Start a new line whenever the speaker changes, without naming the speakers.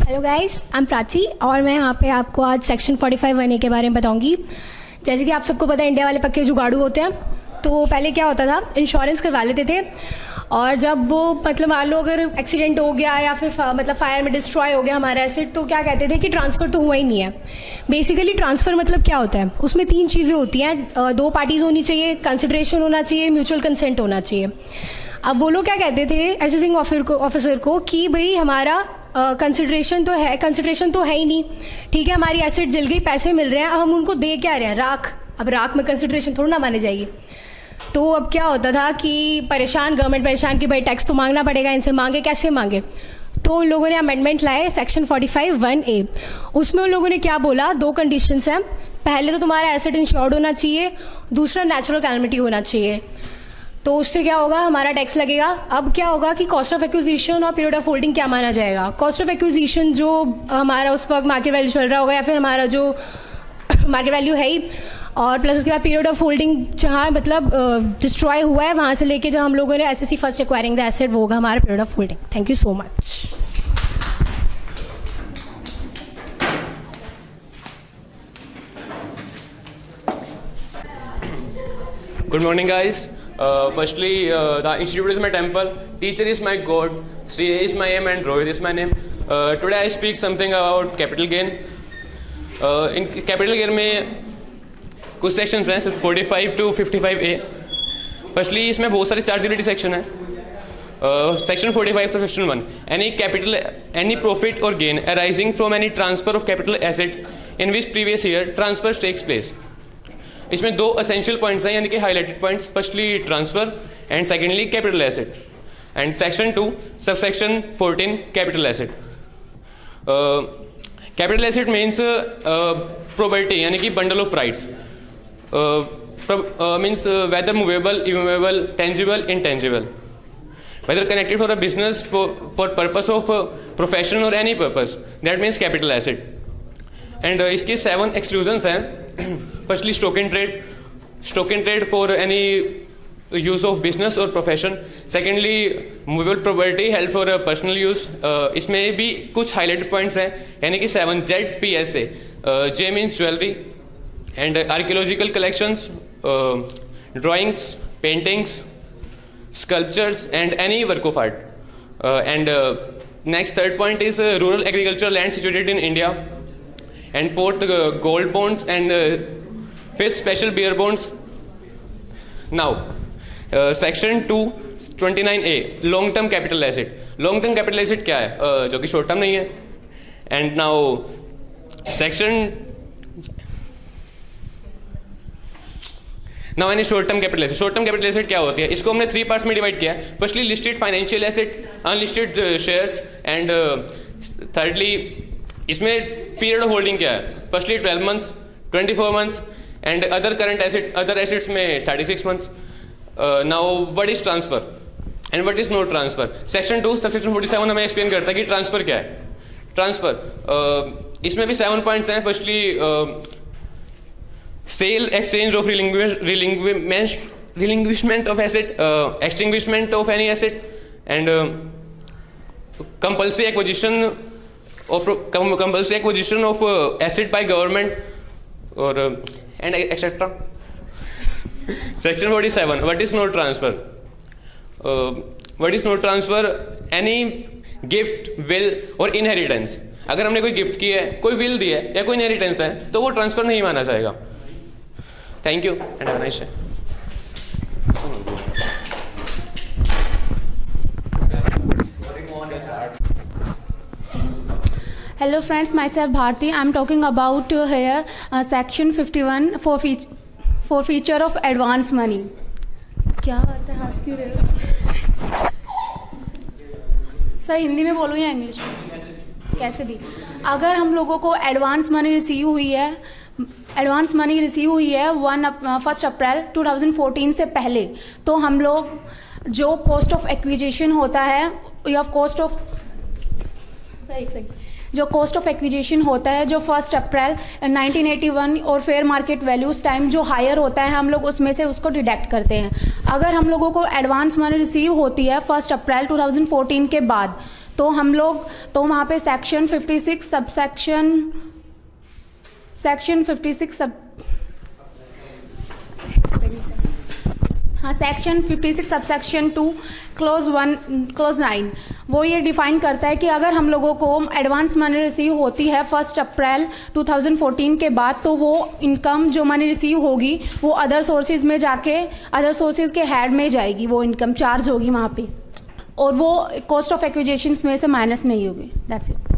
Hello guys, I am Prachi और मैं यहाँ पे आपको आज सेक्शन 45(1)(a) के बारे में बताऊंगी। जैसे कि आप सबको पता है, इंडिया वाले पक्के जुगाड़ू होते हैं। तो पहले क्या होता था, इंश्योरेंस करवा लेते थे और जब वो मतलब मान लो अगर एक्सीडेंट हो गया या फिर मतलब फायर में डिस्ट्रॉय हो गया हमारा एसेट, तो क्या कहते थे कि ट्रांसफ़र तो हुआ ही नहीं है। बेसिकली ट्रांसफ़र मतलब क्या होता है, उसमें 3 चीज़ें होती हैं। 2 पार्टीज़ होनी चाहिए, कंसिडरेशन होना चाहिए, म्यूचुअल कंसेंट होना चाहिए। अब वो लोग क्या कहते थे असेसिंग ऑफिसर को कि भाई हमारा कंसिडरेशन तो है ही नहीं, ठीक है, हमारी एसेट जल गई, पैसे मिल रहे हैं, अब हम उनको दे क्या रहे हैं, राख। अब राख में कंसिडरेशन थोड़ा ना मानी जाएगी। तो अब क्या होता था कि गवर्नमेंट परेशान कि भाई टैक्स तो मांगना पड़ेगा, इनसे मांगे कैसे मांगे। तो उन लोगों ने अमेंडमेंट लाए सेक्शन 45(1)(a). उसमें उन लोगों ने क्या बोला, 2 कंडीशंस हैं। पहले तो तुम्हारा एसेट इंश्योर्ड होना चाहिए, दूसरा नेचुरल कैलेमिटी होना चाहिए। तो उससे क्या होगा, हमारा टैक्स लगेगा। अब क्या होगा कि कॉस्ट ऑफ एक्विजिशन और पीरियड ऑफ होल्डिंग क्या माना जाएगा। कॉस्ट ऑफ एक्विजिशन जो हमारा उस वक्त मार्केट वैल्यू चल रहा होगा या फिर हमारा जो मार्केट वैल्यू है ही, और प्लस उसके बाद पीरियड ऑफ होल्डिंग जहाँ मतलब डिस्ट्रॉय हुआ है वहाँ से लेके जब हम लोगों ने SSC first acquiring the asset, वो होगा हमारा period of holding. Thank you so much.
Good morning, guys. Firstly, the institute is my temple, teacher is my god, CA is my aim, and Rohit is my name. Today I speak something about capital gain. In capital gain में कुछ sections हैं, सिर्फ 45 to 55(a). Firstly इसमें बहुत सारे chargeability section है। Section 45 section 1, any profit or gain arising from any transfer of capital asset in which previous year transfer takes place. इसमें 2 essential points हैं, यानी कि highlighted points. Firstly transfer and secondly capital asset. And section 2 subsection 14 capital asset. Capital asset means property, यानी कि bundle of rights. Means whether movable, immovable, tangible, intangible, whether connected for a business for purpose of profession और any purpose, that means capital asset. And इसकी 7 exclusions हैं। Firstly stock in trade for any use of business और profession. Secondly movable property held for personal use. इसमें भी कुछ highlighted points हैं, यानी कि 7ZPSA। J means jewellery and archaeological collections, drawings, paintings, sculptures and any work of art. And next third point is rural agricultural land situated in India. And 4th, gold bonds, and 5th, special bear bonds. Now, section 229(a), long term capital asset. Long term capital asset क्या है, जो कि short term नहीं है। And now any short term capital asset. Short term capital asset क्या होती है, इसको हमने 3 पार्ट्स में डिवाइड किया है। Firstly listed financial asset, unlisted shares, and thirdly इसमें पीरियड ऑफ होल्डिंग क्या है। Firstly 12 months, 24 months, and other assets में 36 months. Now what is transfer and what is not transfer. Section 2 subsection 47 हमें explain करता है कि ट्रांसफर क्या है। ट्रांसफर इसमें भी 7 पॉइंट्स हैं। Firstly sale, exchange of relinquishment of asset, extinguishment of any asset, and compulsory acquisition of asset by government, or and etc. Section 47, what is not transfer. What is not transfer? Any gift, will or inheritance. अगर हमने कोई gift की है, कोई will दी है या कोई inheritance है, तो वो ट्रांसफर नहीं माना जाएगा। Thank you and have a nice day.
Hello friends, myself Bharti. I am talking about here section 51 for feature of advance money. क्या बात है, हंस क्यों रहे हो? सर हिंदी में बोलो या इंग्लिश में, कैसे भी। अगर हम लोगों को एडवांस मनी रिसीव हुई है 1 अप्रैल 2014 से पहले, तो हम लोग जो कॉस्ट ऑफ एक्विजिशन होता है या जो कॉस्ट ऑफ एक्विजिशन होता है जो 1 अप्रैल 1981 और फेयर मार्केट वैल्यू उस टाइम जो हायर होता है, हम लोग उसमें से उसको डिडक्ट करते हैं। अगर हम लोगों को एडवांस मनी रिसीव होती है 1 अप्रैल 2014 के बाद, तो हम लोग तो वहाँ पे सेक्शन 56 सेक्शन 56 सबसेक्शन 2 क्लोज 9 वो ये डिफाइन करता है कि अगर हम लोगों को एडवांस मनी रिसीव होती है 1 अप्रैल 2014 के बाद, तो वो इनकम जो मनी रिसीव होगी वो अदर सोर्सेज में जाके अदर सोर्सेज के हेड में जाएगी, वो इनकम चार्ज होगी वहाँ पे, और वो कॉस्ट ऑफ एक्विजिशंस में से माइनस नहीं होगी। That's it.